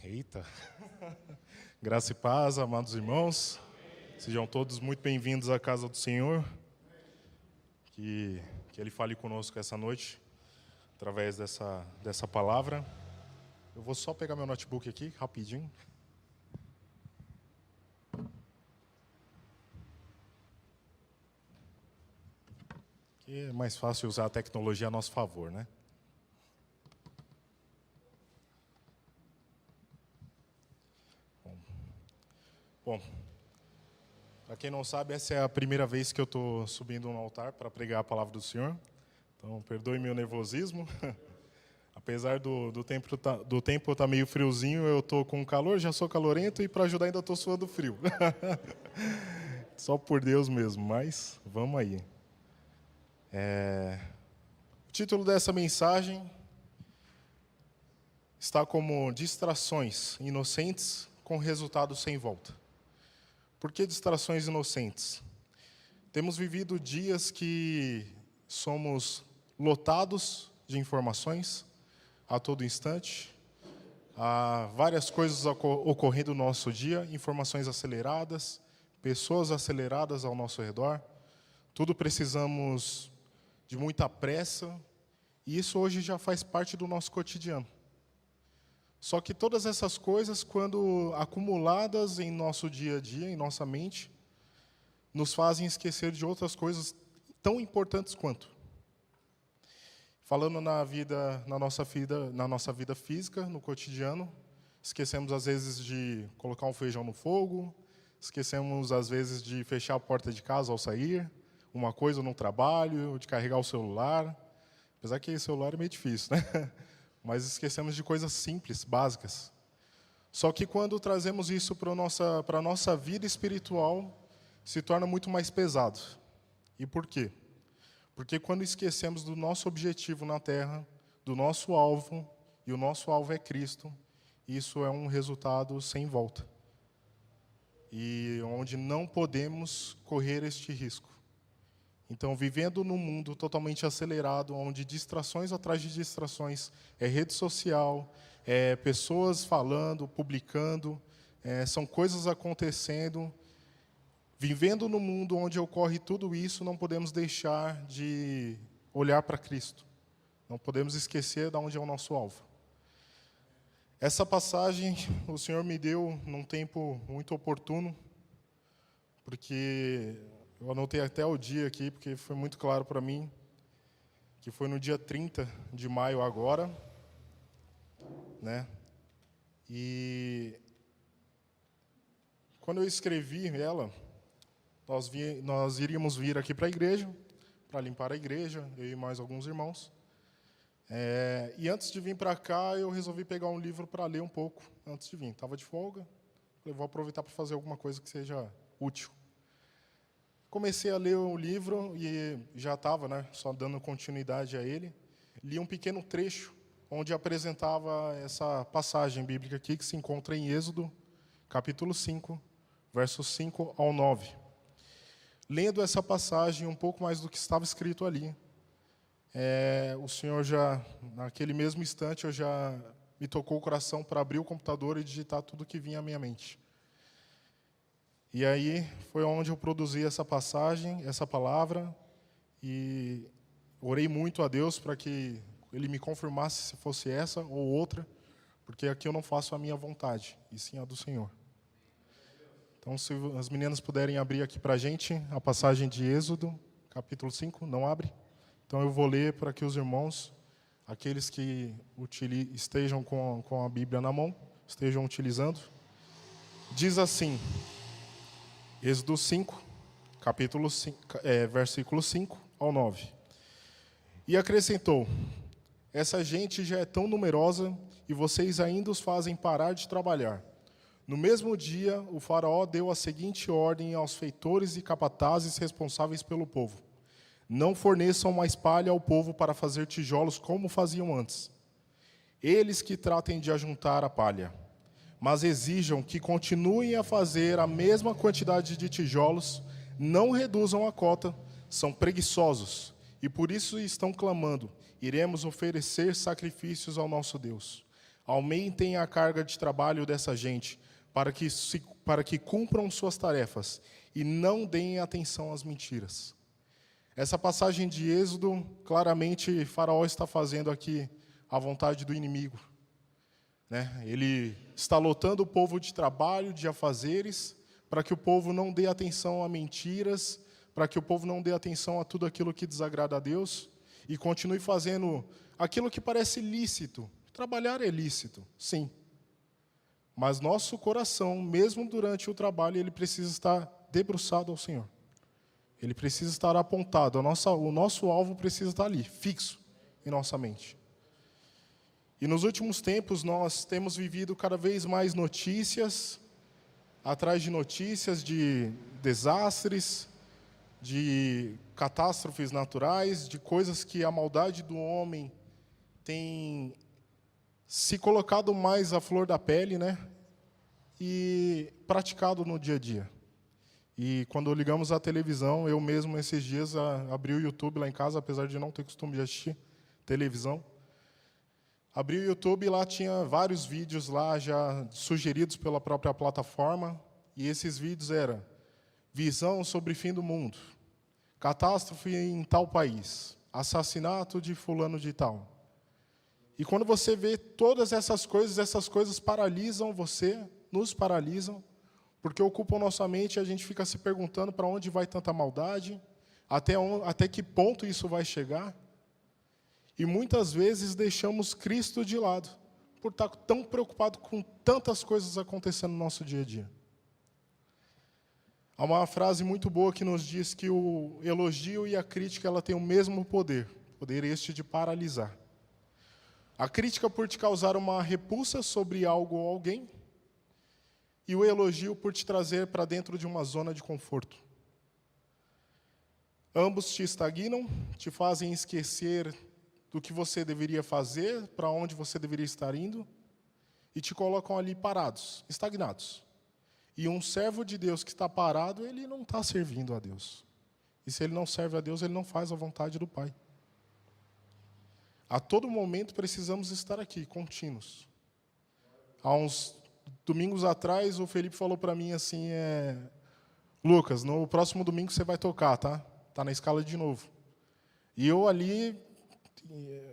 Eita! Graça e paz, amados irmãos. Sejam todos muito bem-vindos à casa do Senhor. Que Ele fale conosco essa noite, através dessa palavra. Eu vou só pegar meu notebook aqui, rapidinho. Que é mais fácil usar a tecnologia a nosso favor, né? Bom, para quem não sabe, essa é a primeira vez que eu estou subindo no altar para pregar a palavra do Senhor. Então, perdoe meu nervosismo. Apesar do tempo estar meio friozinho, eu estou com calor, já sou calorento e para ajudar ainda estou suando frio. Só por Deus mesmo, mas vamos aí. O título dessa mensagem está como Distrações Inocentes com Resultados Sem Volta. Por que distrações inocentes? Temos vivido dias que somos lotados de informações a todo instante. Há várias coisas ocorrendo no nosso dia, informações aceleradas, pessoas aceleradas ao nosso redor. Tudo precisamos de muita pressa, e isso hoje já faz parte do nosso cotidiano. Só que todas essas coisas, quando acumuladas em nosso dia a dia, em nossa mente, nos fazem esquecer de outras coisas tão importantes quanto. Falando na nossa vida física, no cotidiano, esquecemos às vezes de colocar um feijão no fogo, esquecemos às vezes de fechar a porta de casa ao sair, uma coisa no trabalho, de carregar o celular. Apesar que o celular é meio difícil, né? Mas esquecemos de coisas simples, básicas. Só que quando trazemos isso para a nossa vida espiritual, se torna muito mais pesado. E por quê? Porque quando esquecemos do nosso objetivo na terra, do nosso alvo, e o nosso alvo é Cristo, isso é um resultado sem volta. E onde não podemos correr este risco. Então, vivendo num mundo totalmente acelerado, onde distrações atrás de distrações, é rede social, é pessoas falando, publicando, são coisas acontecendo. Vivendo num mundo onde ocorre tudo isso, não podemos deixar de olhar para Cristo. Não podemos esquecer de onde é o nosso alvo. Essa passagem o Senhor me deu num tempo muito oportuno, porque eu anotei até o dia aqui, porque foi muito claro para mim, que foi no dia 30 de maio agora, né? E quando eu escrevi ela, nós iríamos vir aqui para a igreja, para limpar a igreja, eu e mais alguns irmãos. E antes de vir para cá, eu resolvi pegar um livro para ler um pouco, antes de vir. Estava de folga, falei, vou aproveitar para fazer alguma coisa que seja útil. Comecei a ler o livro e já estava, né, só dando continuidade a ele. Li um pequeno trecho onde apresentava essa passagem bíblica aqui, que se encontra em Êxodo, capítulo 5, versos 5 ao 9. Lendo essa passagem, um pouco mais do que estava escrito ali, o Senhor já, naquele mesmo instante, me tocou o coração para abrir o computador e digitar tudo que vinha à minha mente. E aí foi onde eu produzi essa passagem, essa palavra, e orei muito a Deus para que Ele me confirmasse se fosse essa ou outra, porque aqui eu não faço a minha vontade, e sim a do Senhor. Então, se as meninas puderem abrir aqui para a gente a passagem de Êxodo, capítulo 5, não abre? Então eu vou ler para que os irmãos, aqueles que estejam com a Bíblia na mão, estejam utilizando. Diz assim, Êxodo 5, capítulo 5, versículo 5 ao 9. E acrescentou, essa gente já é tão numerosa e vocês ainda os fazem parar de trabalhar. No mesmo dia, o faraó deu a seguinte ordem aos feitores e capatazes responsáveis pelo povo. Não forneçam mais palha ao povo para fazer tijolos como faziam antes. Eles que tratem de ajuntar a palha. Mas exijam que continuem a fazer a mesma quantidade de tijolos, não reduzam a cota, são preguiçosos, e por isso estão clamando, iremos oferecer sacrifícios ao nosso Deus. Aumentem a carga de trabalho dessa gente, para que cumpram suas tarefas e não deem atenção às mentiras. Essa passagem de Êxodo, claramente, Faraó está fazendo aqui a vontade do inimigo, né? Ele está lotando o povo de trabalho, de afazeres, para que o povo não dê atenção a mentiras, para que o povo não dê atenção a tudo aquilo que desagrada a Deus, e continue fazendo aquilo que parece lícito. Trabalhar é lícito, sim. Mas nosso coração, mesmo durante o trabalho, ele precisa estar debruçado ao Senhor. Ele precisa estar apontado. O nosso alvo precisa estar ali, fixo em nossa mente. E nos últimos tempos, nós temos vivido cada vez mais notícias, atrás de notícias de desastres, de catástrofes naturais, de coisas que a maldade do homem tem se colocado mais à flor da pele, né? E praticado no dia a dia. E quando ligamos a televisão, eu mesmo esses dias abri o YouTube lá em casa, apesar de não ter costume de assistir televisão. Abri o YouTube e lá tinha vários vídeos lá já sugeridos pela própria plataforma. E esses vídeos eram visão sobre o fim do mundo, catástrofe em tal país, assassinato de fulano de tal. E quando você vê todas essas coisas paralisam você, nos paralisam, porque ocupam nossa mente e a gente fica se perguntando para onde vai tanta maldade, até que ponto isso vai chegar. E muitas vezes deixamos Cristo de lado, por estar tão preocupado com tantas coisas acontecendo no nosso dia a dia. Há uma frase muito boa que nos diz que o elogio e a crítica ela tem o mesmo poder este de paralisar. A crítica por te causar uma repulsa sobre algo ou alguém, e o elogio por te trazer para dentro de uma zona de conforto. Ambos te estagnam, te fazem esquecer do que você deveria fazer, para onde você deveria estar indo, e te colocam ali parados, estagnados. E um servo de Deus que está parado, ele não está servindo a Deus. E se ele não serve a Deus, ele não faz a vontade do Pai. A todo momento precisamos estar aqui, contínuos. Há uns domingos atrás, o Felipe falou para mim assim, Lucas, no próximo domingo você vai tocar, tá? Tá na escala de novo. E eu ali,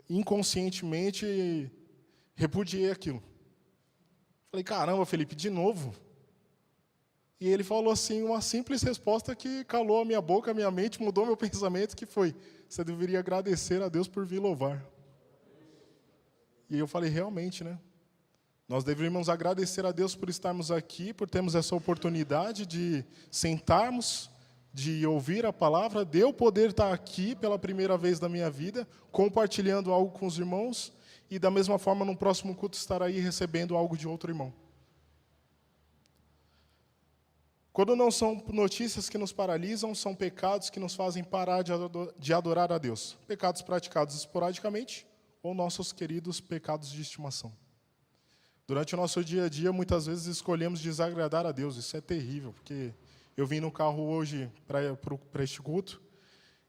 inconscientemente, repudiei aquilo. Falei, caramba, Felipe, de novo? E ele falou assim, uma simples resposta que calou a minha boca, a minha mente, mudou meu pensamento, que foi, você deveria agradecer a Deus por vir louvar. E eu falei, realmente, né? Nós deveríamos agradecer a Deus por estarmos aqui, por termos essa oportunidade de sentarmos, de ouvir a palavra, de eu poder estar aqui pela primeira vez da minha vida, compartilhando algo com os irmãos, e da mesma forma, no próximo culto, estar aí recebendo algo de outro irmão. Quando não são notícias que nos paralisam, são pecados que nos fazem parar de adorar a Deus. Pecados praticados esporadicamente, ou nossos queridos pecados de estimação. Durante o nosso dia a dia, muitas vezes escolhemos desagradar a Deus. Isso é terrível, porque eu vim no carro hoje para este culto,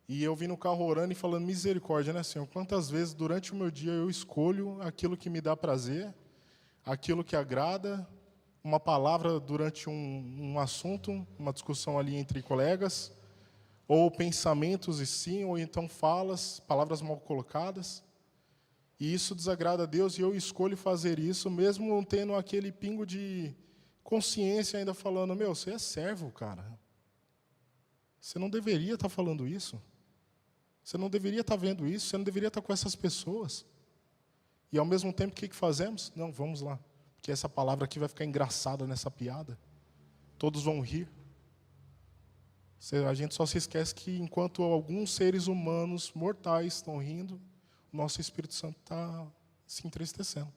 e eu vim no carro orando e falando, misericórdia, né, Senhor? Quantas vezes durante o meu dia eu escolho aquilo que me dá prazer, aquilo que agrada, uma palavra durante um assunto, uma discussão ali entre colegas, ou pensamentos e sim, ou então palavras mal colocadas. E isso desagrada a Deus e eu escolho fazer isso, mesmo não tendo aquele pingo de consciência ainda falando, você é servo, cara. Você não deveria estar falando isso. Você não deveria estar vendo isso, você não deveria estar com essas pessoas. E ao mesmo tempo, o que fazemos? Não, vamos lá. Porque essa palavra aqui vai ficar engraçada nessa piada. Todos vão rir. A gente só se esquece que enquanto alguns seres humanos mortais estão rindo, o nosso Espírito Santo está se entristecendo.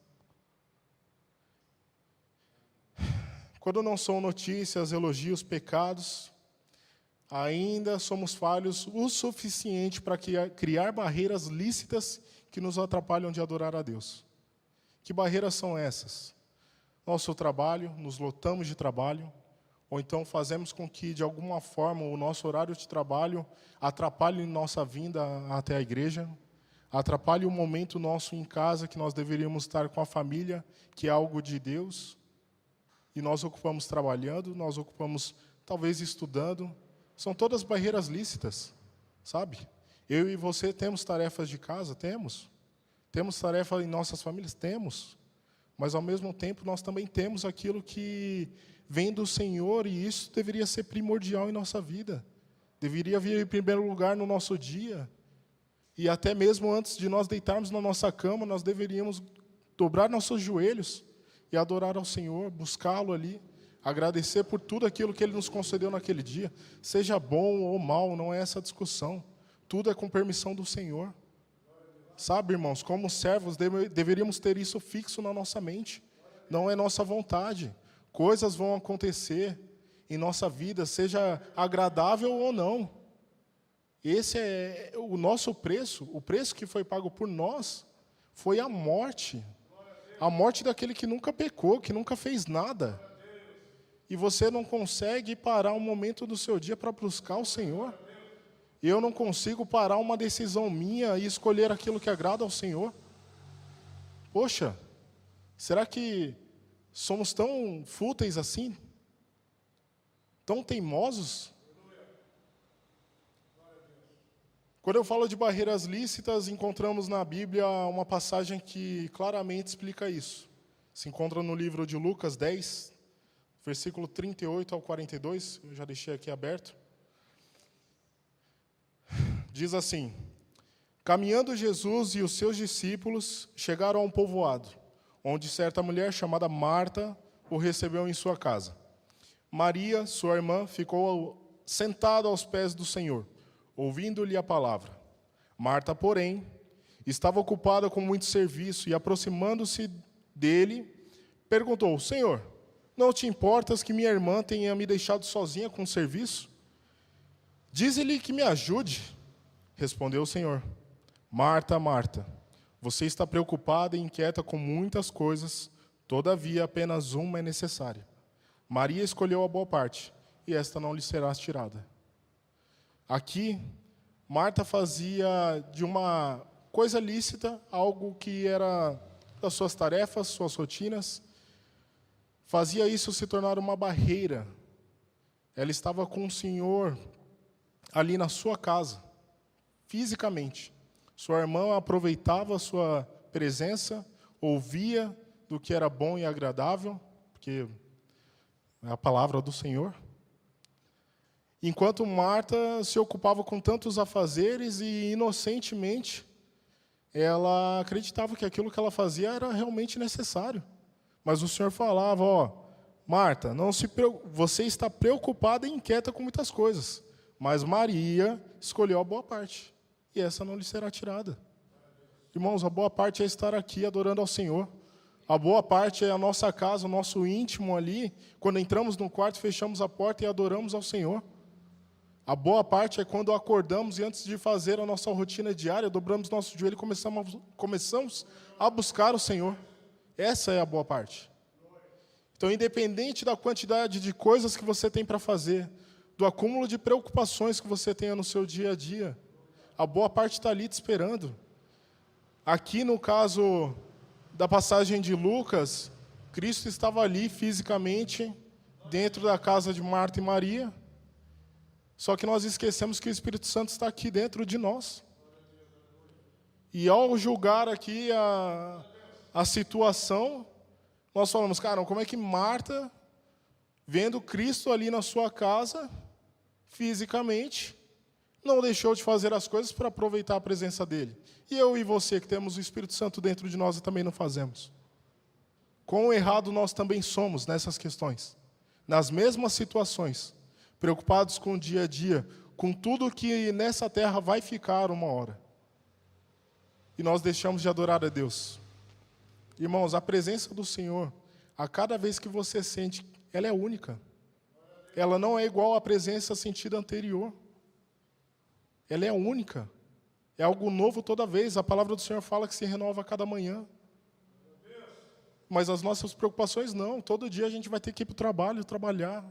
Quando não são notícias, elogios, pecados, ainda somos falhos o suficiente para criar barreiras lícitas que nos atrapalham de adorar a Deus. Que barreiras são essas? Nosso trabalho, nos lotamos de trabalho, ou então fazemos com que, de alguma forma, o nosso horário de trabalho atrapalhe nossa vinda até a igreja, atrapalha o momento nosso em casa, que nós deveríamos estar com a família, que é algo de Deus, e nós ocupamos trabalhando, nós ocupamos talvez estudando. São todas barreiras lícitas, sabe? Eu e você temos tarefas de casa? Temos. Temos tarefa em nossas famílias? Temos. Mas, ao mesmo tempo, nós também temos aquilo que vem do Senhor, e isso deveria ser primordial em nossa vida. Deveria vir em primeiro lugar no nosso dia. E até mesmo antes de nós deitarmos na nossa cama, nós deveríamos dobrar nossos joelhos e adorar ao Senhor, buscá-lo ali, agradecer por tudo aquilo que Ele nos concedeu naquele dia. Seja bom ou mal, não é essa a discussão. Tudo é com permissão do Senhor. Sabe, irmãos, como servos, deveríamos ter isso fixo na nossa mente. Não é nossa vontade. Coisas vão acontecer em nossa vida, seja agradável ou não. Esse é o nosso preço. O preço que foi pago por nós foi a morte. A morte daquele que nunca pecou, que nunca fez nada. E você não consegue parar um momento do seu dia para buscar o Senhor. Eu não consigo parar uma decisão minha e escolher aquilo que agrada ao Senhor. Poxa, será que somos tão fúteis assim? Tão teimosos? Quando eu falo de barreiras lícitas, encontramos na Bíblia uma passagem que claramente explica isso. Se encontra no livro de Lucas 10, versículo 38 ao 42, eu já deixei aqui aberto. Diz assim: caminhando Jesus e os seus discípulos chegaram a um povoado, onde certa mulher chamada Marta o recebeu em sua casa. Maria, sua irmã, ficou sentada aos pés do Senhor, ouvindo-lhe a palavra. Marta, porém, estava ocupada com muito serviço e, aproximando-se dele, perguntou: Senhor, não te importas que minha irmã tenha me deixado sozinha com o serviço? Dize-lhe que me ajude. Respondeu o Senhor: Marta, Marta, você está preocupada e inquieta com muitas coisas, todavia apenas uma é necessária. Maria escolheu a boa parte, e esta não lhe será tirada. Aqui, Marta fazia de uma coisa lícita algo que era das suas tarefas, suas rotinas, fazia isso se tornar uma barreira. Ela estava com o Senhor ali na sua casa, fisicamente. Sua irmã aproveitava a sua presença, ouvia do que era bom e agradável, porque é a palavra do Senhor. Enquanto Marta se ocupava com tantos afazeres e, inocentemente, ela acreditava que aquilo que ela fazia era realmente necessário. Mas o Senhor falava: ó, Marta, você está preocupada e inquieta com muitas coisas, mas Maria escolheu a boa parte, e essa não lhe será tirada. Irmãos, a boa parte é estar aqui adorando ao Senhor. A boa parte é a nossa casa, o nosso íntimo ali, quando entramos no quarto, fechamos a porta e adoramos ao Senhor. A boa parte é quando acordamos e, antes de fazer a nossa rotina diária, dobramos nosso joelho e começamos a buscar o Senhor. Essa é a boa parte. Então, independente da quantidade de coisas que você tem para fazer, do acúmulo de preocupações que você tenha no seu dia a dia, a boa parte está ali te esperando. Aqui, no caso da passagem de Lucas, Cristo estava ali fisicamente, dentro da casa de Marta e Maria, só que nós esquecemos que o Espírito Santo está aqui dentro de nós. E ao julgar aqui a situação, nós falamos: cara, como é que Marta, vendo Cristo ali na sua casa, fisicamente, não deixou de fazer as coisas para aproveitar a presença dele? E eu e você, que temos o Espírito Santo dentro de nós, e também não fazemos. Quão errado nós também somos nessas questões. Nas mesmas situações, preocupados com o dia a dia, com tudo que nessa terra vai ficar uma hora. E nós deixamos de adorar a Deus. Irmãos, a presença do Senhor, a cada vez que você sente, ela é única. Ela não é igual à presença sentida anterior. Ela é única. É algo novo toda vez. A palavra do Senhor fala que se renova a cada manhã. Mas as nossas preocupações não. Todo dia a gente vai ter que ir para o trabalho, trabalhar.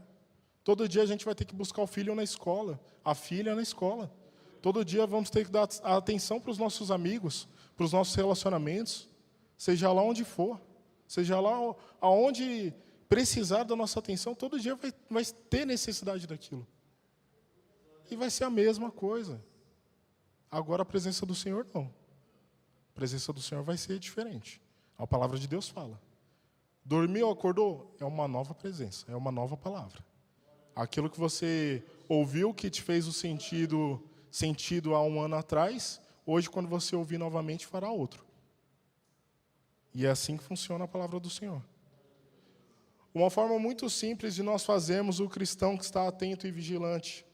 Todo dia a gente vai ter que buscar o filho na escola, a filha na escola. Todo dia vamos ter que dar atenção para os nossos amigos, para os nossos relacionamentos, seja lá onde for, seja lá aonde precisar da nossa atenção, todo dia vai ter necessidade daquilo. E vai ser a mesma coisa. Agora a presença do Senhor não. A presença do Senhor vai ser diferente. A palavra de Deus fala. Dormiu, acordou? É uma nova presença, é uma nova palavra. Aquilo que você ouviu que te fez o sentido há um ano atrás, hoje quando você ouvir novamente fará outro. E é assim que funciona a palavra do Senhor. Uma forma muito simples de nós fazermos o cristão que está atento e vigilante,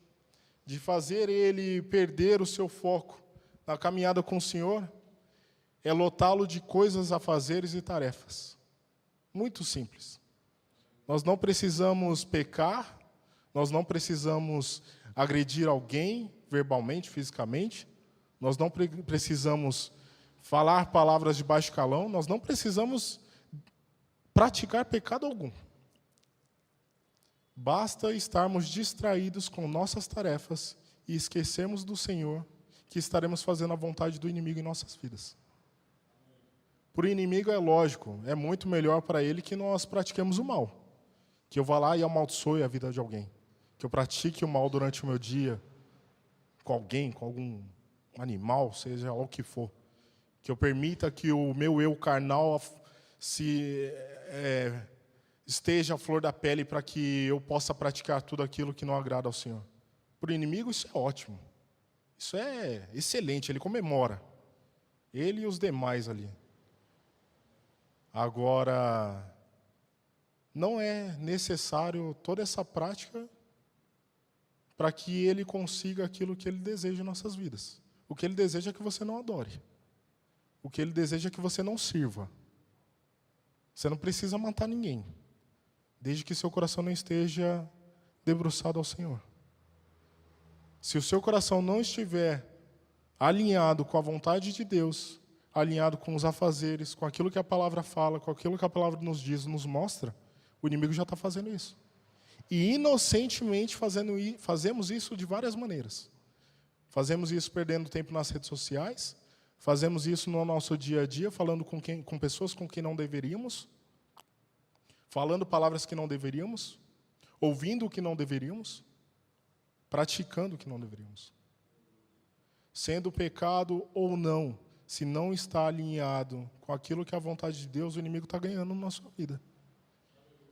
de fazer ele perder o seu foco na caminhada com o Senhor, é lotá-lo de coisas a fazeres e tarefas. Muito simples. Nós não precisamos pecar, nós não precisamos agredir alguém verbalmente, fisicamente, nós não precisamos falar palavras de baixo calão, nós não precisamos praticar pecado algum. Basta estarmos distraídos com nossas tarefas e esquecermos do Senhor, que estaremos fazendo a vontade do inimigo em nossas vidas. Para o inimigo é lógico, é muito melhor para ele que nós pratiquemos o mal. Que eu vá lá e amaldiçoe a vida de alguém. Que eu pratique o mal durante o meu dia, com alguém, com algum animal, seja lá o que for. Que eu permita que o meu eu carnal esteja à flor da pele para que eu possa praticar tudo aquilo que não agrada ao Senhor. Para o inimigo isso é ótimo. Isso é excelente, ele comemora. Ele e os demais ali. Agora, não é necessário toda essa prática para que ele consiga aquilo que ele deseja em nossas vidas. O que ele deseja é que você não adore. O que ele deseja é que você não sirva. Você não precisa matar ninguém, desde que seu coração não esteja debruçado ao Senhor. Se o seu coração não estiver alinhado com a vontade de Deus, alinhado com os afazeres, com aquilo que a palavra fala, com aquilo que a palavra nos diz, nos mostra, o inimigo já está fazendo isso. E inocentemente fazemos isso de várias maneiras. Fazemos isso perdendo tempo nas redes sociais, fazemos isso no nosso dia a dia, falando com pessoas com quem não deveríamos, falando palavras que não deveríamos, ouvindo o que não deveríamos, praticando o que não deveríamos. Sendo pecado ou não, se não está alinhado com aquilo que é a vontade de Deus, o inimigo está ganhando na sua vida.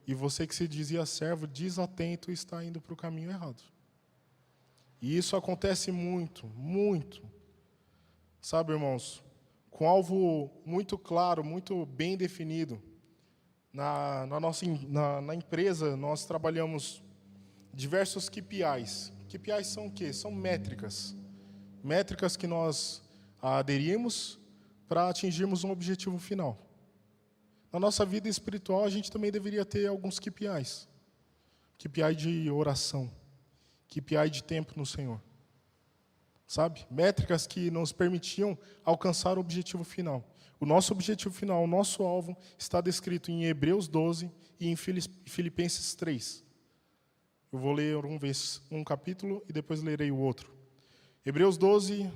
E você que se dizia servo, desatento, está indo para o caminho errado. E isso acontece muito, muito. Sabe, irmãos, com alvo muito claro, muito bem definido. Na empresa, nós trabalhamos diversos KPIs. KPIs são o quê? São métricas. Métricas que nós aderimos para atingirmos um objetivo final. Na nossa vida espiritual, a gente também deveria ter alguns KPIs. KPI de oração. KPI de tempo no Senhor. Sabe? Métricas que nos permitiam alcançar o objetivo final. O nosso objetivo final, o nosso alvo, está descrito em Hebreus 12 e em Filipenses 3. Eu vou ler um capítulo e depois lerei o outro. Hebreus 12,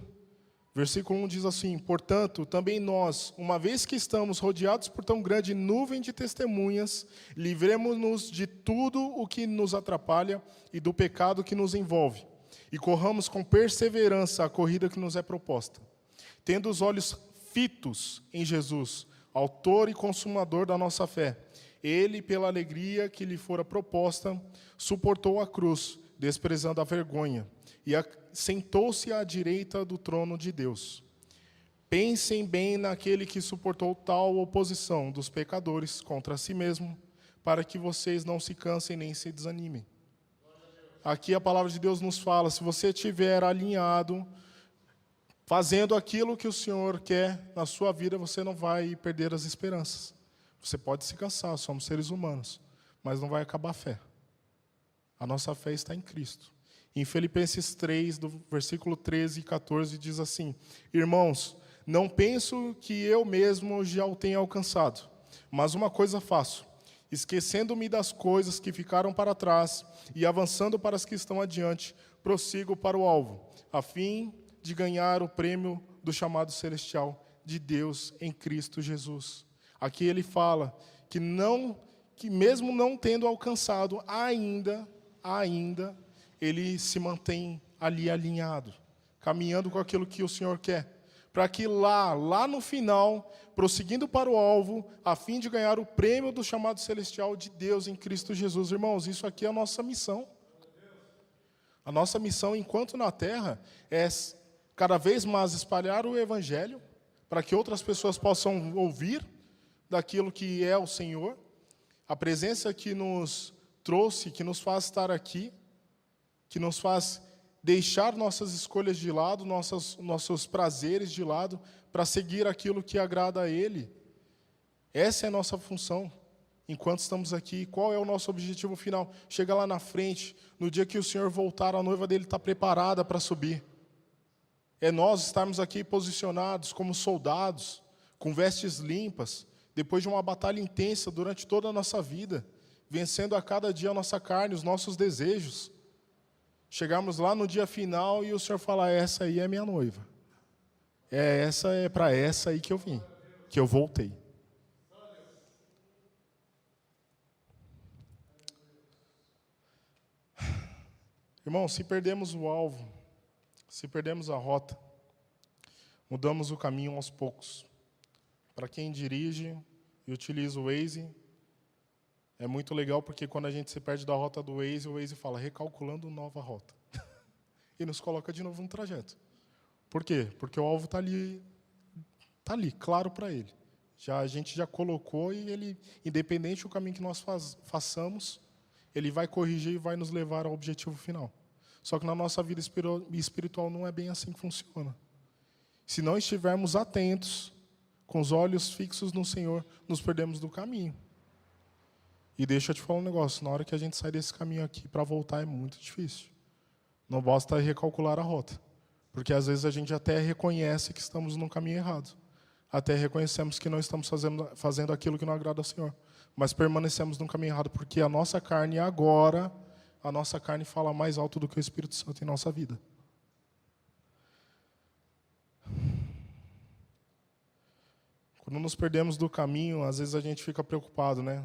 versículo 1 diz assim: portanto, também nós, uma vez que estamos rodeados por tão grande nuvem de testemunhas, livremo-nos de tudo o que nos atrapalha e do pecado que nos envolve, e corramos com perseverança a corrida que nos é proposta, tendo os olhos fitos em Jesus, autor e consumador da nossa fé. Ele, pela alegria que lhe fora proposta, suportou a cruz, desprezando a vergonha, e sentou-se à direita do trono de Deus. Pensem bem naquele que suportou tal oposição dos pecadores contra si mesmo, para que vocês não se cansem nem se desanimem. Aqui a palavra de Deus nos fala, se você estiver alinhado, fazendo aquilo que o Senhor quer na sua vida, você não vai perder as esperanças. Você pode se cansar, somos seres humanos, mas não vai acabar a fé. A nossa fé está em Cristo. Em Filipenses 3, do versículo 13 e 14, diz assim: irmãos, não penso que eu mesmo já o tenha alcançado, mas uma coisa faço, esquecendo-me das coisas que ficaram para trás e avançando para as que estão adiante, prossigo para o alvo, a fim de ganhar o prêmio do chamado celestial de Deus em Cristo Jesus. Aqui ele fala que mesmo não tendo alcançado ainda, ele se mantém ali alinhado, caminhando com aquilo que o Senhor quer, para que lá no final, prosseguindo para o alvo, a fim de ganhar o prêmio do chamado celestial de Deus em Cristo Jesus. Irmãos, isso aqui é a nossa missão. A nossa missão, enquanto na terra, é cada vez mais espalhar o Evangelho, para que outras pessoas possam ouvir daquilo que é o Senhor, a presença que nos trouxe, que nos faz estar aqui, que nos faz deixar nossas escolhas de lado, nossos prazeres de lado, para seguir aquilo que agrada a Ele. Essa é a nossa função, enquanto estamos aqui. Qual é o nosso objetivo final? Chega lá na frente, no dia que o Senhor voltar, a noiva dele está preparada para subir. É nós estarmos aqui posicionados como soldados, com vestes limpas, depois de uma batalha intensa durante toda a nossa vida, vencendo a cada dia a nossa carne, os nossos desejos. Chegarmos lá no dia final e o Senhor falar: essa aí é minha noiva. É para essa aí que eu vim, que eu voltei. Irmão, se perdemos o alvo, se perdemos a rota, mudamos o caminho aos poucos. Para quem dirige e utiliza o Waze, é muito legal porque quando a gente se perde da rota do Waze, o Waze fala: recalculando nova rota. E nos coloca de novo no trajeto. Por quê? Porque o alvo está ali, claro para ele. A gente já colocou e ele, independente do caminho que nós façamos, ele vai corrigir e vai nos levar ao objetivo final. Só que na nossa vida espiritual não é bem assim que funciona. Se não estivermos atentos, com os olhos fixos no Senhor, nos perdemos do caminho. E deixa eu te falar um negócio: na hora que a gente sai desse caminho aqui, para voltar é muito difícil. Não basta recalcular a rota. Porque às vezes a gente até reconhece que estamos no caminho errado. Até reconhecemos que não estamos fazendo aquilo que não agrada ao Senhor. Mas permanecemos no caminho errado porque a nossa carne agora, a nossa carne fala mais alto do que o Espírito Santo em nossa vida. Quando nos perdemos do caminho, às vezes a gente fica preocupado, né?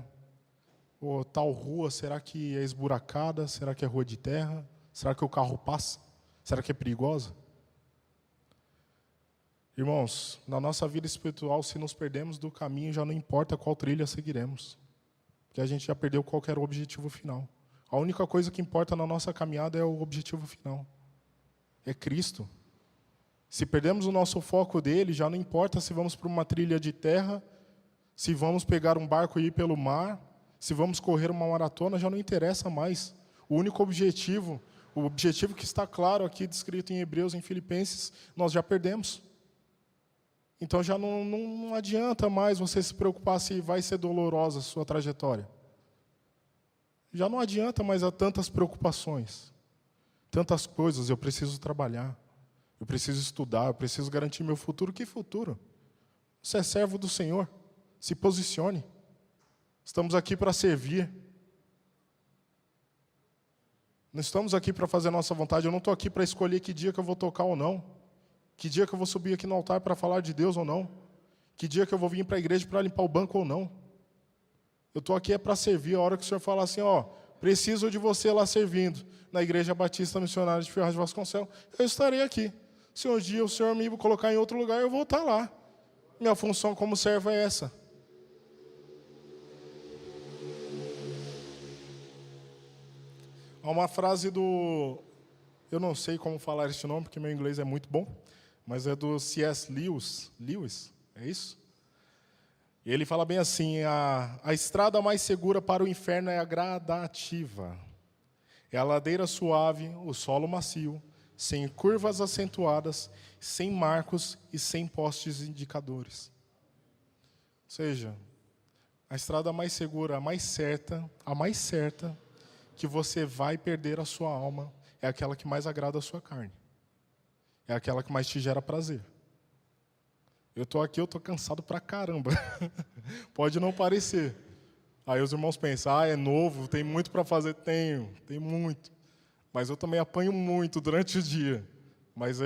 Tal rua, será que é esburacada? Será que é rua de terra? Será que o carro passa? Será que é perigosa? Irmãos, na nossa vida espiritual, se nos perdemos do caminho, já não importa qual trilha seguiremos. Porque a gente já perdeu qualquer objetivo final. A única coisa que importa na nossa caminhada é o objetivo final. É Cristo. Se perdemos o nosso foco dele, já não importa se vamos para uma trilha de terra, se vamos pegar um barco e ir pelo mar, se vamos correr uma maratona, já não interessa mais. O único objetivo, o objetivo que está claro aqui, descrito em Hebreus, em Filipenses, nós já perdemos. Então já não adianta mais você se preocupar se vai ser dolorosa a sua trajetória. Já não adianta mais há tantas preocupações, tantas coisas. Eu preciso trabalhar, eu preciso estudar, eu preciso garantir meu futuro. Que futuro? Você é servo do Senhor, se posicione. Estamos aqui para servir. Não estamos aqui para fazer a nossa vontade. Eu não estou aqui para escolher que dia que eu vou tocar ou não. Que dia que eu vou subir aqui no altar para falar de Deus ou não. Que dia que eu vou vir para a igreja para limpar o banco ou não. Eu estou aqui para servir. A hora que o Senhor falar assim, preciso de você lá servindo na Igreja Batista Missionária de Ferraz de Vasconcelos, eu estarei aqui. Se um dia o Senhor me colocar em outro lugar, eu vou estar lá. Minha função como servo é essa. Há uma frase eu não sei como falar este nome, porque meu inglês é muito bom, mas é do C.S. Lewis, é isso? E ele fala bem assim: a estrada mais segura para o inferno é a gradativa. É a ladeira suave, o solo macio, sem curvas acentuadas, sem marcos e sem postes indicadores. Ou seja, a estrada mais segura, a mais certa, que você vai perder a sua alma, é aquela que mais agrada a sua carne. É aquela que mais te gera prazer. Eu estou aqui, eu estou cansado pra caramba. Pode não parecer. Aí os irmãos pensam, é novo, tem muito para fazer. Tem muito. Mas eu também apanho muito durante o dia. Mas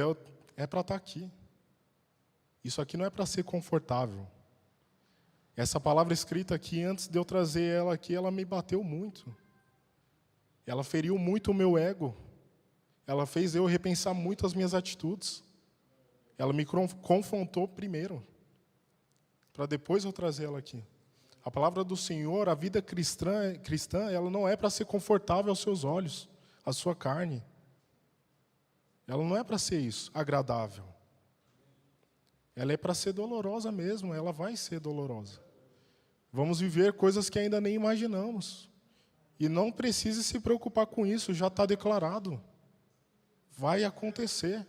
é para estar aqui. Isso aqui não é para ser confortável. Essa palavra escrita aqui, antes de eu trazer ela aqui, ela me bateu muito. Ela feriu muito o meu ego. Ela fez eu repensar muito as minhas atitudes. Ela me confrontou primeiro, para depois eu trazer ela aqui. A palavra do Senhor, a vida cristã, ela não é para ser confortável aos seus olhos, à sua carne. Ela não é para ser isso, agradável. Ela é para ser dolorosa mesmo, ela vai ser dolorosa. Vamos viver coisas que ainda nem imaginamos. E não precise se preocupar com isso, já está declarado. Vai acontecer.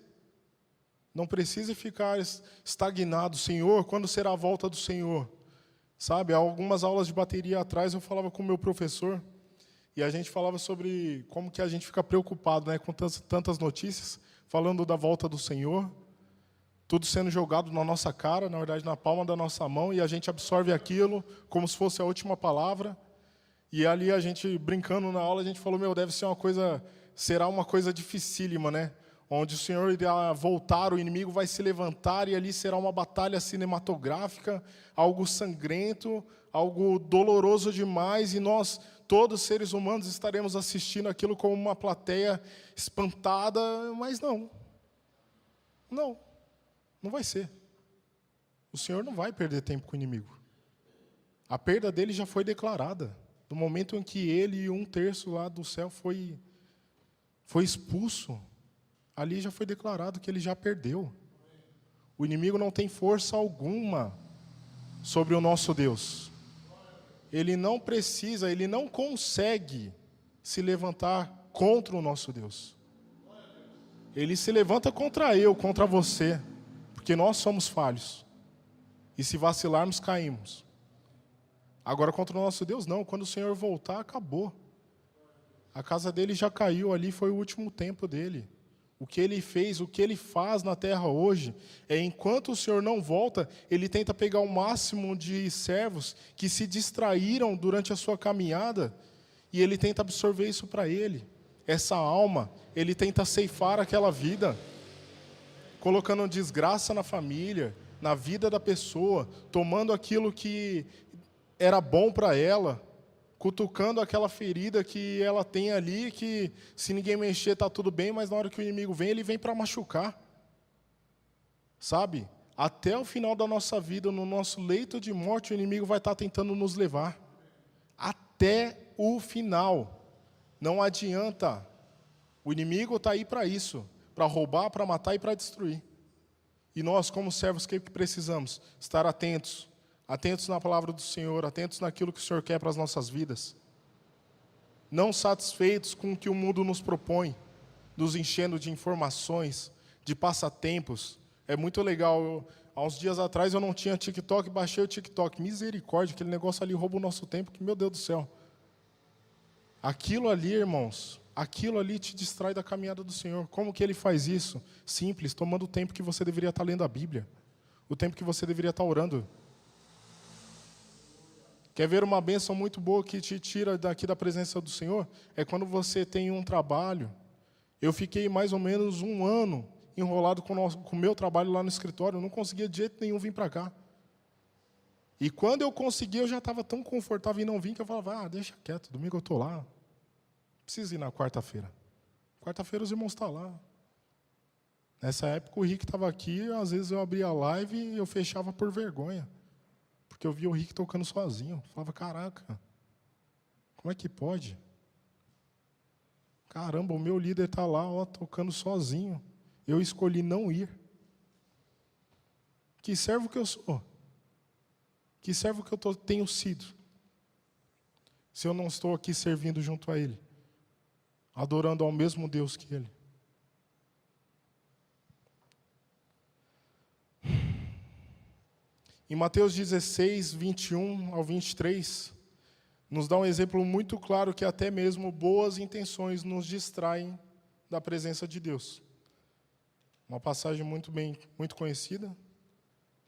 Não precise ficar estagnado. Senhor, quando será a volta do Senhor? Sabe, há algumas aulas de bateria atrás eu falava com o meu professor, e a gente falava sobre como que a gente fica preocupado, né, com tantas notícias, falando da volta do Senhor, tudo sendo jogado na nossa cara, na verdade na palma da nossa mão, e a gente absorve aquilo como se fosse a última palavra. E ali a gente, brincando na aula, a gente falou, será uma coisa dificílima, né? Onde o Senhor irá voltar, o inimigo vai se levantar, e ali será uma batalha cinematográfica, algo sangrento, algo doloroso demais, e nós, todos seres humanos, estaremos assistindo aquilo como uma plateia espantada, mas não vai ser. O Senhor não vai perder tempo com o inimigo. A perda dele já foi declarada. No momento em que ele e 1/3 lá do céu foi expulso, ali já foi declarado que ele já perdeu. O inimigo não tem força alguma sobre o nosso Deus. Ele não precisa, ele não consegue se levantar contra o nosso Deus. Ele se levanta contra eu, contra você, porque nós somos falhos. E se vacilarmos, caímos. Agora, contra o nosso Deus, não. Quando o Senhor voltar, acabou. A casa dele já caiu ali, foi o último tempo dele. O que ele fez, o que ele faz na terra hoje, é enquanto o Senhor não volta, ele tenta pegar o máximo de servos que se distraíram durante a sua caminhada, e ele tenta absorver isso para ele. Essa alma, ele tenta ceifar aquela vida, colocando desgraça na família, na vida da pessoa, tomando aquilo que era bom para ela, cutucando aquela ferida que ela tem ali, que se ninguém mexer está tudo bem, mas na hora que o inimigo vem, ele vem para machucar. Sabe? Até o final da nossa vida, no nosso leito de morte, o inimigo vai estar tentando nos levar. Até o final. Não adianta. O inimigo está aí para isso, para roubar, para matar e para destruir. E nós, como servos, o que precisamos? Estar atentos. Atentos na palavra do Senhor, atentos naquilo que o Senhor quer para as nossas vidas. Não satisfeitos com o que o mundo nos propõe, nos enchendo de informações, de passatempos. É muito legal. Há uns dias atrás eu não tinha TikTok, baixei o TikTok. Misericórdia, aquele negócio ali rouba o nosso tempo, que meu Deus do céu. Aquilo ali, irmãos, aquilo ali te distrai da caminhada do Senhor. Como que Ele faz isso? Simples, tomando o tempo que você deveria estar lendo a Bíblia. O tempo que você deveria estar orando. Quer ver uma bênção muito boa que te tira daqui da presença do Senhor? É quando você tem um trabalho. Eu fiquei mais ou menos 1 ano enrolado com o meu trabalho lá no escritório. Eu não conseguia de jeito nenhum vir para cá. E quando eu consegui, eu já estava tão confortável em não vir que eu falava, deixa quieto, domingo eu estou lá. Preciso ir na quarta-feira. Quarta-feira os irmãos estão lá. Nessa época o Rick estava aqui, às vezes eu abria a live e eu fechava por vergonha. Porque eu via o Rick tocando sozinho. Eu falava, caraca, como é que pode? Caramba, o meu líder está lá, tocando sozinho. Eu escolhi não ir. Que servo que eu sou? Que servo que eu tenho sido? Se eu não estou aqui servindo junto a Ele, adorando ao mesmo Deus que Ele. Em Mateus 16, 21 ao 23, nos dá um exemplo muito claro que até mesmo boas intenções nos distraem da presença de Deus. Uma passagem muito conhecida.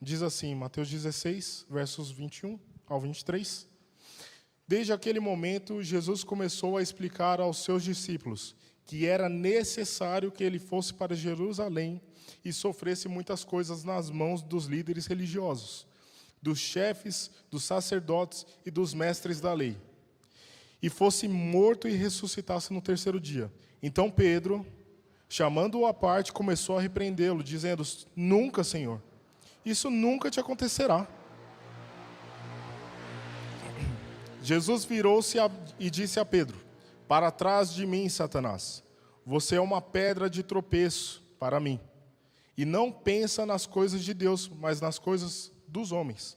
Diz assim, Mateus 16, versos 21 ao 23. Desde aquele momento, Jesus começou a explicar aos seus discípulos que era necessário que ele fosse para Jerusalém e sofresse muitas coisas nas mãos dos líderes religiosos, dos chefes, dos sacerdotes e dos mestres da lei, e fosse morto e ressuscitasse no terceiro dia. Então Pedro, chamando-o à parte, começou a repreendê-lo, dizendo: nunca, Senhor, isso nunca te acontecerá. Jesus virou-se e disse a Pedro: para trás de mim, Satanás, você é uma pedra de tropeço para mim, e não pensa nas coisas de Deus, mas nas coisas dos homens.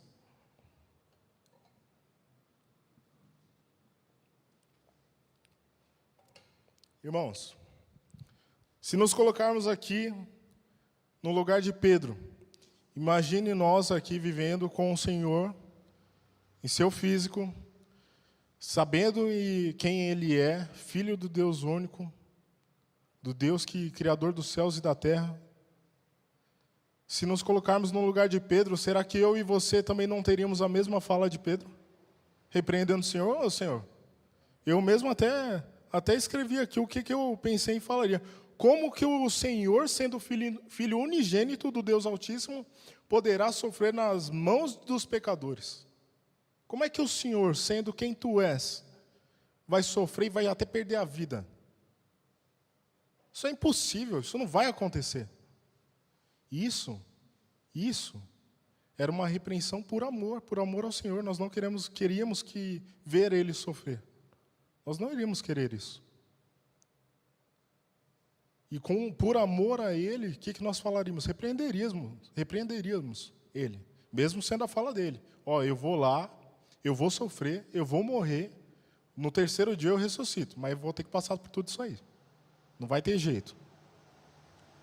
Irmãos, se nos colocarmos aqui no lugar de Pedro, imagine nós aqui vivendo com o Senhor em seu físico, sabendo quem Ele é, Filho do Deus único, do Deus Criador dos céus e da terra. Se nos colocarmos no lugar de Pedro, será que eu e você também não teríamos a mesma fala de Pedro? Repreendendo o Senhor: ô Senhor, eu mesmo até escrevi aqui o que eu pensei e falaria. Como que o Senhor, sendo filho unigênito do Deus Altíssimo, poderá sofrer nas mãos dos pecadores? Como é que o Senhor, sendo quem tu és, vai sofrer e vai até perder a vida? Isso é impossível, isso não vai acontecer. Isso era uma repreensão por amor ao Senhor. Nós não queríamos ver Ele sofrer. Nós não iríamos querer isso. E por amor a Ele, o que nós falaríamos? Repreenderíamos Ele, mesmo sendo a fala dele. Eu vou lá, eu vou sofrer, eu vou morrer, no terceiro dia eu ressuscito, mas eu vou ter que passar por tudo isso aí. Não vai ter jeito.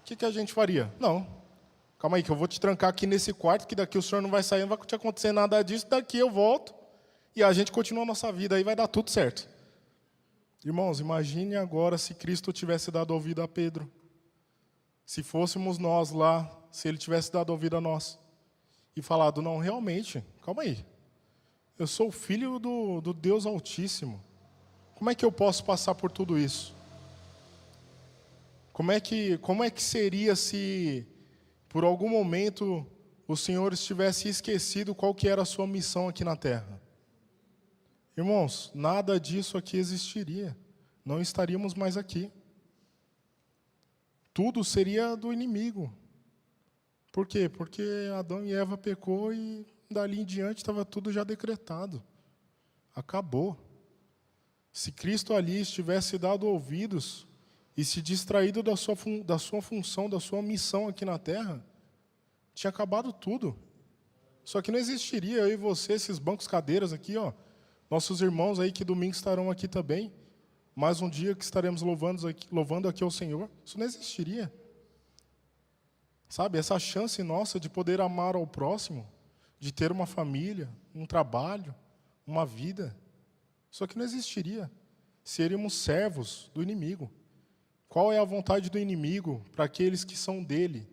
O que a gente faria? Não. Calma aí, que eu vou te trancar aqui nesse quarto, que daqui o senhor não vai sair, não vai te acontecer nada disso, daqui eu volto, e a gente continua a nossa vida, aí vai dar tudo certo. Irmãos, imagine agora se Cristo tivesse dado ouvido a Pedro. Se fôssemos nós lá, se Ele tivesse dado ouvido a nós. E falado: não, realmente, calma aí. Eu sou filho do Deus Altíssimo. Como é que eu posso passar por tudo isso? Como é que seria se, por algum momento, o Senhor estivesse esquecido qual que era a sua missão aqui na terra? Irmãos, nada disso aqui existiria. Não estaríamos mais aqui. Tudo seria do inimigo. Por quê? Porque Adão e Eva pecou e dali em diante estava tudo já decretado. Acabou. Se Cristo ali estivesse dado ouvidos e se distraído da sua função, da sua missão aqui na terra, tinha acabado tudo. Só que não existiria eu e você, esses bancos, cadeiras aqui, nossos irmãos aí que domingo estarão aqui também, mais um dia que estaremos louvando aqui ao Senhor, isso não existiria. Sabe, essa chance nossa de poder amar ao próximo, de ter uma família, um trabalho, uma vida, isso aqui não existiria. Seríamos servos do inimigo. Qual é a vontade do inimigo para aqueles que são dele?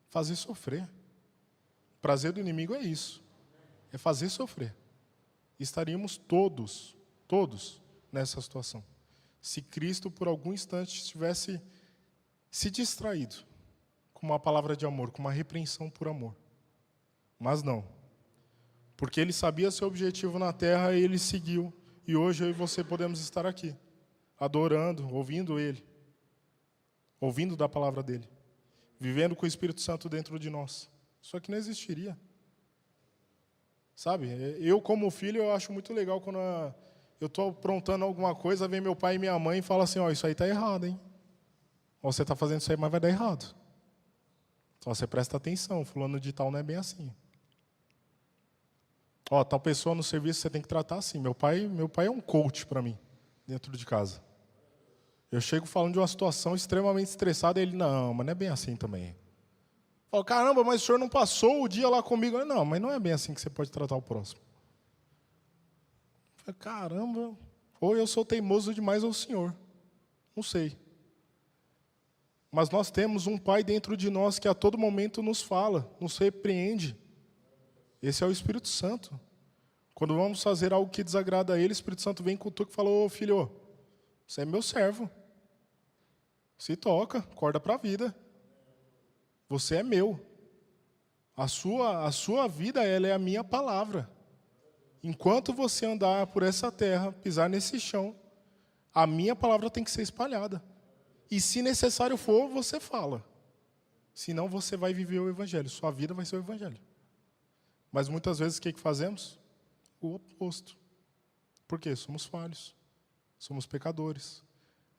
Fazer sofrer. O prazer do inimigo é isso, é fazer sofrer. Estaríamos todos nessa situação. Se Cristo, por algum instante, tivesse se distraído com uma palavra de amor, com uma repreensão por amor. Mas não. Porque Ele sabia seu objetivo na terra e Ele seguiu. E hoje eu e você podemos estar aqui, adorando, ouvindo Ele, ouvindo da palavra dEle, vivendo com o Espírito Santo dentro de nós. Isso aqui não existiria. Sabe, eu como filho, eu acho muito legal quando eu estou aprontando alguma coisa, vem meu pai e minha mãe e fala assim: isso aí está errado, hein? Você está fazendo isso aí, mas vai dar errado. Então você presta atenção, fulano de tal não é bem assim. Tal pessoa no serviço você tem que tratar assim. Meu pai é um coach para mim, dentro de casa. Eu chego falando de uma situação extremamente estressada, e ele: não, mas não é bem assim também. Eu falo: caramba, mas o senhor não passou o dia lá comigo? Não, mas não é bem assim que você pode tratar o próximo. Eu falo: caramba, ou eu sou teimoso demais ou o senhor. Não sei. Mas nós temos um Pai dentro de nós que a todo momento nos fala, nos repreende. Esse é o Espírito Santo. Quando vamos fazer algo que desagrada a Ele, o Espírito Santo vem com o tuque e fala: ô filho, você é meu servo. Se toca, acorda para a vida. Você é meu. A sua vida, ela é a minha palavra. Enquanto você andar por essa terra, pisar nesse chão, a minha palavra tem que ser espalhada. E se necessário for, você fala. Senão você vai viver o evangelho. Sua vida vai ser o evangelho. Mas muitas vezes o que fazemos? O oposto. Por quê? Somos falhos. Somos pecadores.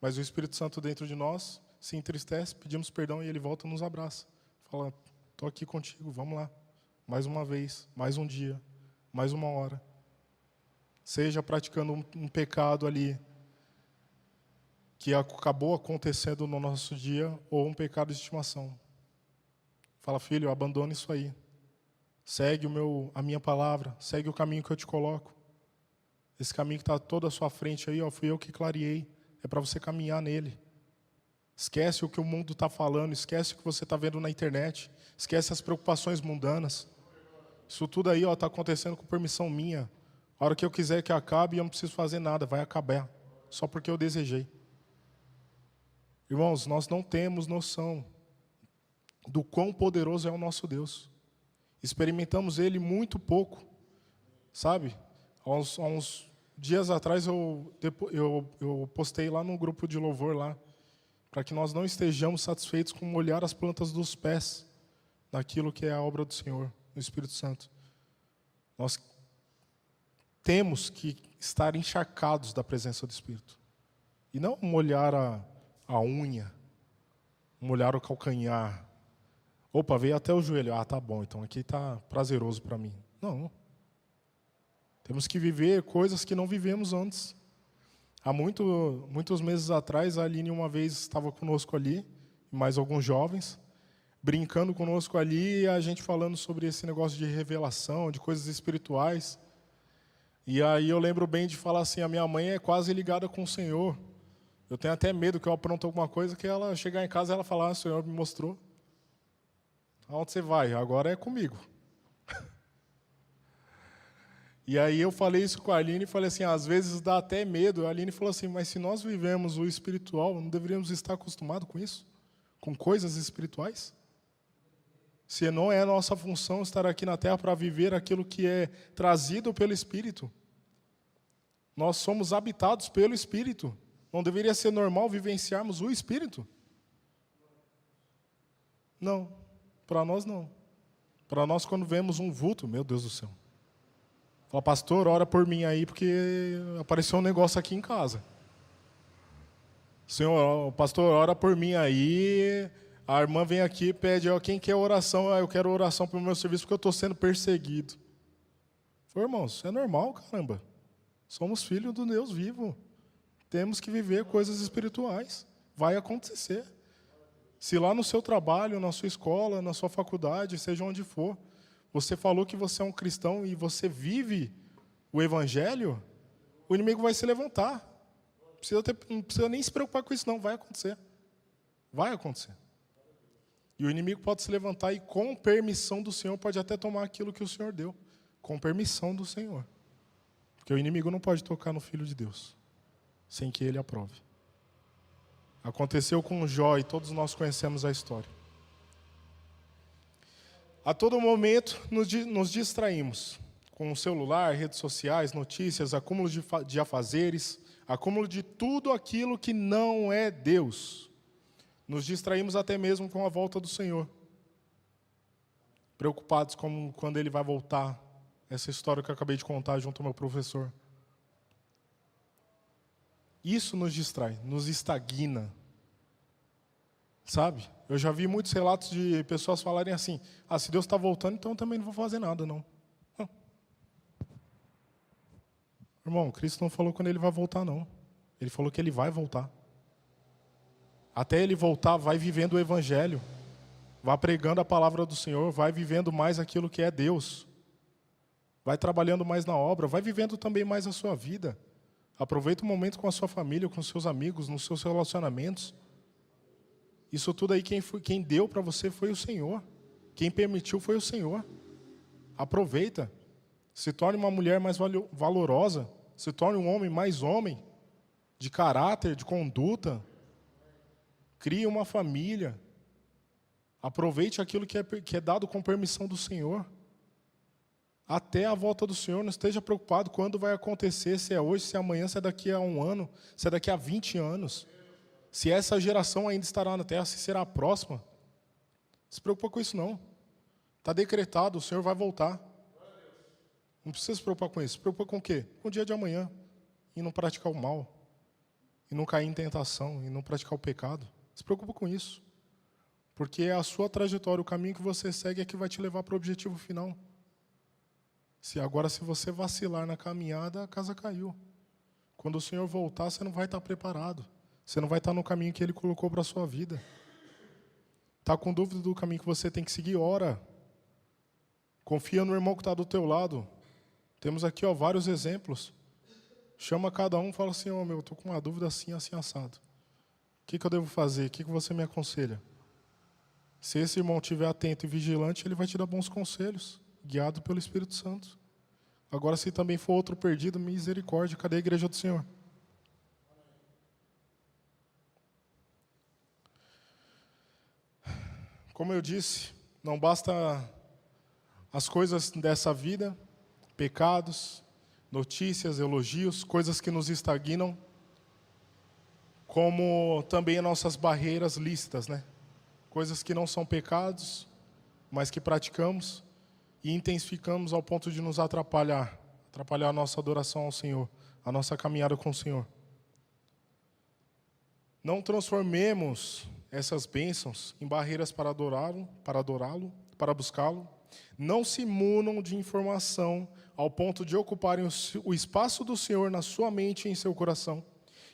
Mas o Espírito Santo dentro de nós se entristece, pedimos perdão e ele volta e nos abraça. Fala, estou aqui contigo, vamos lá. Mais uma vez, mais um dia, mais uma hora. Seja praticando um pecado ali que acabou acontecendo no nosso dia, ou um pecado de estimação. Fala, filho, abandone isso aí. Segue a minha palavra, segue o caminho que eu te coloco. Esse caminho que está todo à sua frente aí, fui eu que clareei. É para você caminhar nele. Esquece o que o mundo está falando, esquece o que você está vendo na internet, esquece as preocupações mundanas. Isso tudo aí está acontecendo com permissão minha. A hora que eu quiser que acabe, eu não preciso fazer nada, vai acabar. Só porque eu desejei. Irmãos, nós não temos noção do quão poderoso é o nosso Deus. Experimentamos Ele muito pouco. Sabe? Há uns dias atrás eu postei lá no grupo de louvor lá, para que nós não estejamos satisfeitos com molhar as plantas dos pés naquilo que é a obra do Senhor, no Espírito Santo. Nós temos que estar encharcados da presença do Espírito. E não molhar a unha, molhar o calcanhar. Opa, veio até o joelho. Ah, tá bom, então aqui está prazeroso para mim. Não. Temos que viver coisas que não vivemos antes. Há muitos meses atrás, a Aline uma vez estava conosco ali, mais alguns jovens, brincando conosco ali, e a gente falando sobre esse negócio de revelação, de coisas espirituais. E aí eu lembro bem de falar assim, a minha mãe é quase ligada com o Senhor. Eu tenho até medo que eu apronte alguma coisa, que ela chegar em casa e ela falar, o Senhor me mostrou. Aonde você vai? Agora é comigo. E aí eu falei isso com a Aline e falei assim, às vezes dá até medo. A Aline falou assim, mas se nós vivemos o espiritual, não deveríamos estar acostumados com isso? Com coisas espirituais? Se não é nossa função estar aqui na Terra para viver aquilo que é trazido pelo Espírito. Nós somos habitados pelo Espírito. Não deveria ser normal vivenciarmos o Espírito? Não, para nós não. Para nós, quando vemos um vulto, meu Deus do céu. Fala, pastor, ora por mim aí, porque apareceu um negócio aqui em casa. Senhor, pastor, ora por mim aí. A irmã vem aqui e pede, quem quer oração? Eu quero oração para o meu serviço, porque eu estou sendo perseguido. Falei, irmãos, isso é normal, caramba. Somos filhos do Deus vivo. Temos que viver coisas espirituais. Vai acontecer. Se lá no seu trabalho, na sua escola, na sua faculdade, seja onde for, você falou que você é um cristão e você vive o evangelho, o inimigo vai se levantar. Não precisa nem se preocupar com isso, não. Vai acontecer. Vai acontecer. E o inimigo pode se levantar e, com permissão do Senhor, pode até tomar aquilo que o Senhor deu. Com permissão do Senhor. Porque o inimigo não pode tocar no Filho de Deus, sem que ele aprove. Aconteceu com Jó e todos nós conhecemos a história. A todo momento nos distraímos com o celular, redes sociais, notícias, acúmulo de afazeres, acúmulo de tudo aquilo que não é Deus. Nos distraímos até mesmo com a volta do Senhor. Preocupados com quando Ele vai voltar. Essa história que eu acabei de contar junto ao meu professor. Isso nos distrai, nos estagna. Sabe? Eu já vi muitos relatos de pessoas falarem assim, se Deus está voltando, então eu também não vou fazer nada, não. Irmão, Cristo não falou quando Ele vai voltar, não. Ele falou que Ele vai voltar. Até Ele voltar, vai vivendo o Evangelho. Vai pregando a palavra do Senhor, vai vivendo mais aquilo que é Deus. Vai trabalhando mais na obra, vai vivendo também mais a sua vida. Aproveita o momento com a sua família, com os seus amigos, nos seus relacionamentos. Isso tudo aí, quem deu para você foi o Senhor. Quem permitiu foi o Senhor. Aproveita. Se torne uma mulher mais valorosa. Se torne um homem mais homem. De caráter, de conduta. Crie uma família. Aproveite aquilo que é dado com permissão do Senhor. Até a volta do Senhor, não esteja preocupado quando vai acontecer, se é hoje, se é amanhã, se é daqui a 1 ano, se é daqui a 20 anos. Se essa geração ainda estará na terra, se será a próxima. Não se preocupa com isso não. Está decretado, o Senhor vai voltar. Não precisa se preocupar com isso. Se preocupa com o quê? Com o dia de amanhã. E não praticar o mal. E não cair em tentação. E não praticar o pecado. Se preocupa com isso. Porque é a sua trajetória, o caminho que você segue é que vai te levar para o objetivo final. Se você vacilar na caminhada, a casa caiu. Quando o Senhor voltar, você não vai estar preparado. Você não vai estar no caminho que Ele colocou para a sua vida. Está com dúvida do caminho que você tem que seguir? Ora. Confia no irmão que está do teu lado. Temos aqui vários exemplos. Chama cada um e fala assim, eu estou com uma dúvida assim, assim, assado. O que eu devo fazer? O que você me aconselha? Se esse irmão estiver atento e vigilante, ele vai te dar bons conselhos, guiado pelo Espírito Santo. Agora, se também for outro perdido, misericórdia, cadê a igreja do Senhor? Como eu disse, não basta as coisas dessa vida, pecados, notícias, elogios, coisas que nos estagnam, como também nossas barreiras lícitas, né? Coisas que não são pecados, mas que praticamos e intensificamos ao ponto de nos atrapalhar a nossa adoração ao Senhor, a nossa caminhada com o Senhor. Não transformemos essas bênçãos em barreiras para adorá-lo, para buscá-lo. Não se munam de informação ao ponto de ocuparem o espaço do Senhor na sua mente e em seu coração.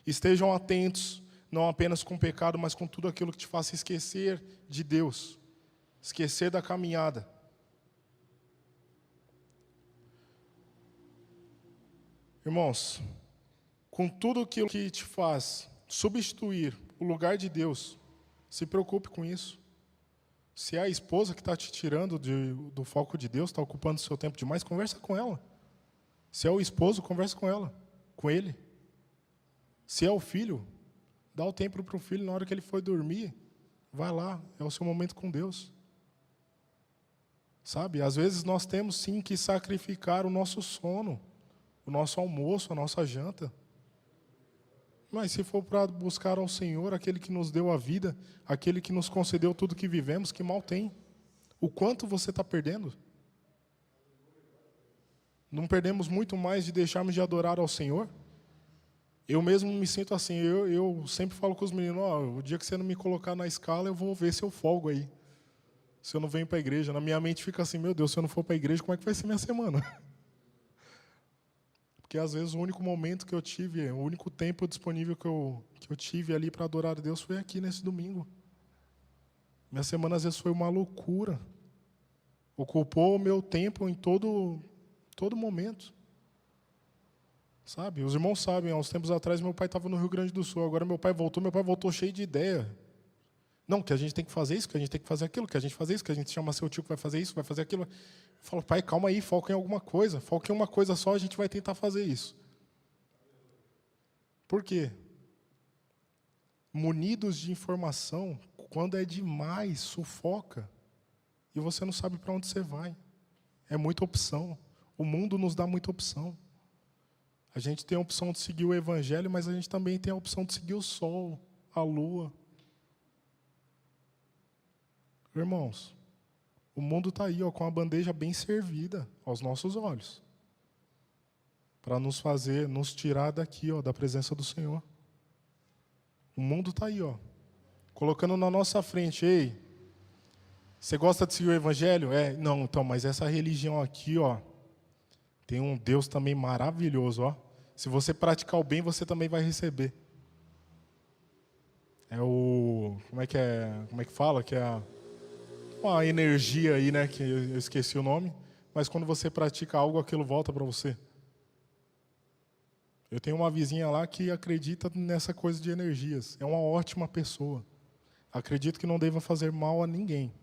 Estejam atentos, não apenas com o pecado, mas com tudo aquilo que te faça esquecer de Deus, esquecer da caminhada. Irmãos, com tudo aquilo que te faz substituir o lugar de Deus, se preocupe com isso. Se é a esposa que está te tirando do foco de Deus, está ocupando o seu tempo demais, conversa com ela. Se é o esposo, conversa com ela, com ele. Se é o filho, dá o tempo para o filho na hora que ele for dormir. Vai lá, é o seu momento com Deus. Sabe, às vezes nós temos sim que sacrificar o nosso sono, o nosso almoço, a nossa janta. Mas se for para buscar ao Senhor, aquele que nos deu a vida, aquele que nos concedeu tudo que vivemos, que mal tem? O quanto você está perdendo? Não perdemos muito mais de deixarmos de adorar ao Senhor? Eu mesmo me sinto assim, eu sempre falo com os meninos, o dia que você não me colocar na escala, eu vou ver se eu folgo aí. Se eu não venho para a igreja. Na minha mente fica assim, meu Deus, se eu não for para a igreja, como é que vai ser minha semana? Porque às vezes o único momento que eu tive, o único tempo disponível que eu tive ali para adorar a Deus foi aqui nesse domingo. Minha semana às vezes foi uma loucura. Ocupou o meu tempo em todo momento. Sabe? Os irmãos sabem, há uns tempos atrás meu pai estava no Rio Grande do Sul, agora meu pai voltou cheio de ideia. Não, que a gente tem que fazer isso, que a gente tem que fazer aquilo, que a gente fazer isso, que a gente chama seu tio que vai fazer isso, vai fazer aquilo. Eu falo, pai, calma aí, foca em alguma coisa. Foca em uma coisa só, a gente vai tentar fazer isso. Por quê? Munidos de informação, quando é demais, sufoca. E você não sabe para onde você vai. É muita opção. O mundo nos dá muita opção. A gente tem a opção de seguir o Evangelho, mas a gente também tem a opção de seguir o sol, a lua. Irmãos, o mundo está aí, com a bandeja bem servida aos nossos olhos, para nos tirar daqui, da presença do Senhor. O mundo está aí, colocando na nossa frente. Ei, você gosta de seguir o Evangelho? Não, então, mas essa religião aqui, tem um Deus também maravilhoso, Se você praticar o bem, você também vai receber. Como é que fala? Que é uma energia aí, né, que eu esqueci o nome, mas quando você pratica algo, aquilo volta para você. Eu tenho uma vizinha lá que acredita nessa coisa de energias. É uma ótima pessoa. Acredito que não deva fazer mal a ninguém.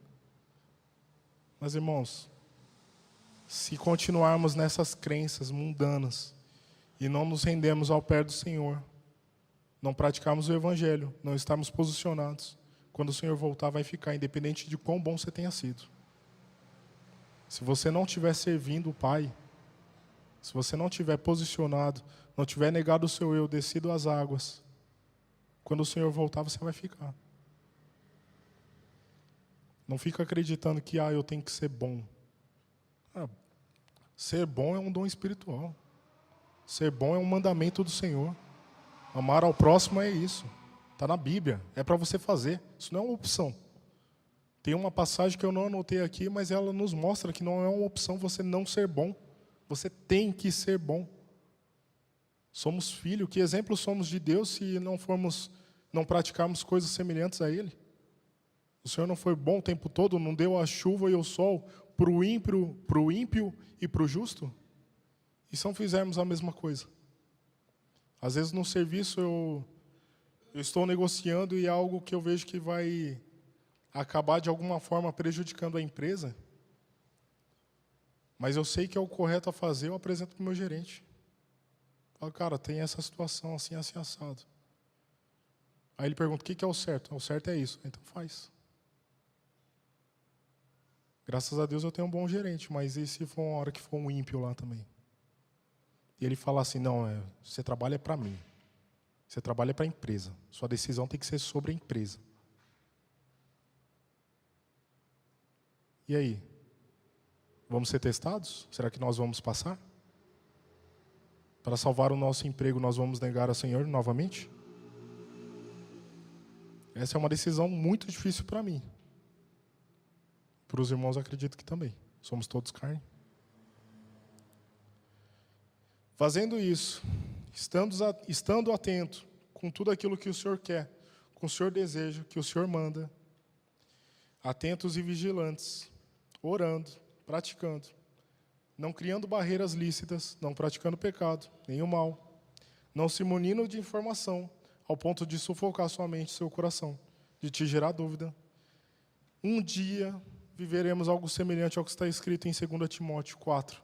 Mas, irmãos, se continuarmos nessas crenças mundanas e não nos rendemos ao pé do Senhor, não praticarmos o Evangelho, não estarmos posicionados, quando o Senhor voltar vai ficar, independente de quão bom você tenha sido. Se você não estiver servindo o Pai, se você não estiver posicionado, não tiver negado o seu eu, descido às águas, quando o Senhor voltar você vai ficar. Não fica acreditando que eu tenho que ser bom. Ser bom é um dom espiritual. Ser bom é um mandamento do Senhor. Amar ao próximo é isso. Está na Bíblia. É para você fazer. Isso não é uma opção. Tem uma passagem que eu não anotei aqui, mas ela nos mostra que não é uma opção você não ser bom. Você tem que ser bom. Somos filhos. Que exemplo somos de Deus se não praticarmos coisas semelhantes a Ele? O Senhor não foi bom o tempo todo, não deu a chuva e o sol para o ímpio e para o justo? E se não fizermos a mesma coisa? Às vezes no serviço eu estou negociando e é algo que eu vejo que vai acabar de alguma forma prejudicando a empresa, mas eu sei que é o correto a fazer, eu apresento para o meu gerente. Falo, cara, tem essa situação assim, assim, assado. Aí ele pergunta, o que é o certo? O certo é isso. Então faz. Graças a Deus eu tenho um bom gerente, mas e se for uma hora que for um ímpio lá também? E ele fala assim, não, você trabalha para mim. Você trabalha para a empresa. Sua decisão tem que ser sobre a empresa. E aí? Vamos ser testados? Será que nós vamos passar? Para salvar o nosso emprego, nós vamos negar ao Senhor novamente? Essa é uma decisão muito difícil para mim. Para os irmãos, acredito que também. Somos todos carne. Fazendo isso, estando atento com tudo aquilo que o Senhor quer, com o Senhor deseja, que o Senhor manda, atentos e vigilantes, orando, praticando, não criando barreiras lícitas, não praticando pecado, nem o mal, não se munindo de informação, ao ponto de sufocar sua mente e seu coração, de te gerar dúvida. Um dia viveremos algo semelhante ao que está escrito em 2 Timóteo 4.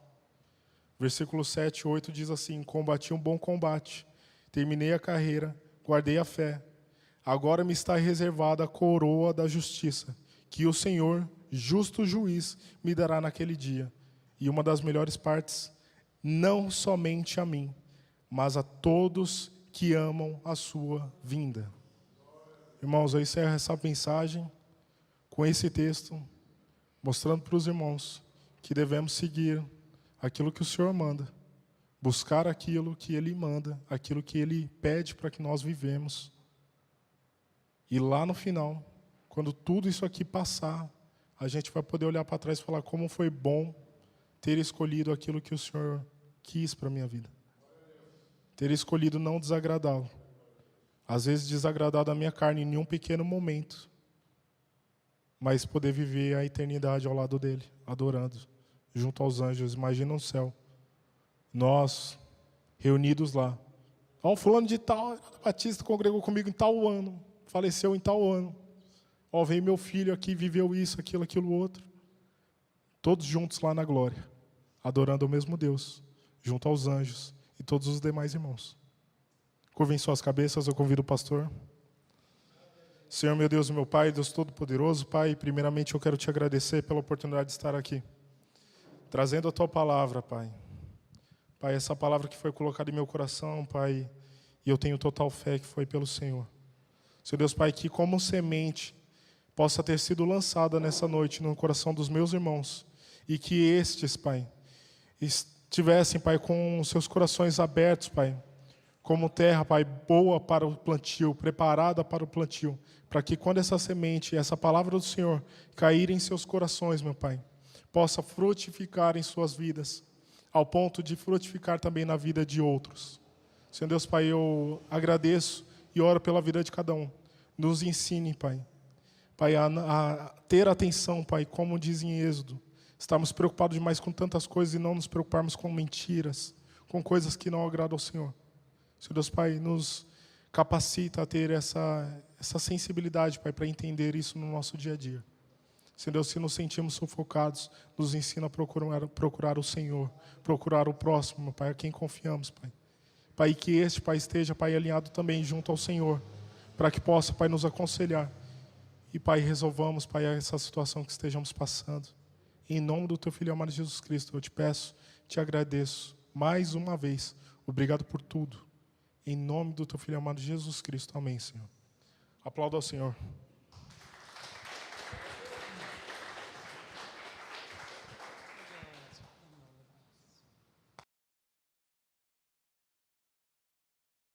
Versículo 7 e 8 diz assim, combati um bom combate, terminei a carreira, guardei a fé. Agora me está reservada a coroa da justiça, que o Senhor, justo juiz, me dará naquele dia. E uma das melhores partes, não somente a mim, mas a todos que amam a sua vinda. Irmãos, eu encerro essa mensagem com esse texto, mostrando para os irmãos que devemos seguir aquilo que o Senhor manda, buscar aquilo que Ele manda, aquilo que Ele pede para que nós vivemos. E lá no final, quando tudo isso aqui passar, a gente vai poder olhar para trás e falar como foi bom ter escolhido aquilo que o Senhor quis para a minha vida. Ter escolhido não desagradá-lo. Às vezes desagradado a minha carne em nenhum pequeno momento, mas poder viver a eternidade ao lado dele, adorando, junto aos anjos. Imagina no céu, nós reunidos lá. Ó, fulano de tal, Batista congregou comigo em tal ano, faleceu em tal ano. Ó, veio meu filho aqui, viveu isso, aquilo, outro. Todos juntos lá na glória, adorando ao mesmo Deus, junto aos anjos e todos os demais irmãos. Curvem suas cabeças, eu convido o pastor. Senhor, meu Deus e meu Pai, Deus Todo-Poderoso, Pai, primeiramente eu quero te agradecer pela oportunidade de estar aqui, trazendo a Tua palavra, Pai. Pai, essa palavra que foi colocada em meu coração, Pai, e eu tenho total fé que foi pelo Senhor. Senhor Deus, Pai, que como semente possa ter sido lançada nessa noite no coração dos meus irmãos, e que estes, Pai, estivessem, Pai, com seus corações abertos, Pai, como terra, Pai, boa para o plantio, preparada para o plantio, para que quando essa semente, essa palavra do Senhor cair em seus corações, meu Pai, possa frutificar em suas vidas, ao ponto de frutificar também na vida de outros. Senhor Deus, Pai, eu agradeço e oro pela vida de cada um. Nos ensine, Pai, Pai, a ter atenção, Pai, como diz em Êxodo, estamos preocupados demais com tantas coisas e não nos preocuparmos com mentiras, com coisas que não agradam ao Senhor. Senhor Deus, Pai, nos capacita a ter essa sensibilidade, Pai, para entender isso no nosso dia a dia. Senhor Deus, se nos sentimos sufocados, nos ensina a procurar o Senhor, procurar o próximo, Pai, a quem confiamos, Pai. Pai, que este, Pai, esteja, Pai, alinhado também junto ao Senhor, para que possa, Pai, nos aconselhar. E, Pai, resolvamos, Pai, essa situação que estejamos passando. Em nome do Teu Filho amado Jesus Cristo, eu te peço, te agradeço, mais uma vez. Obrigado por tudo. Em nome do Teu Filho amado Jesus Cristo. Amém, Senhor. Aplauda ao Senhor.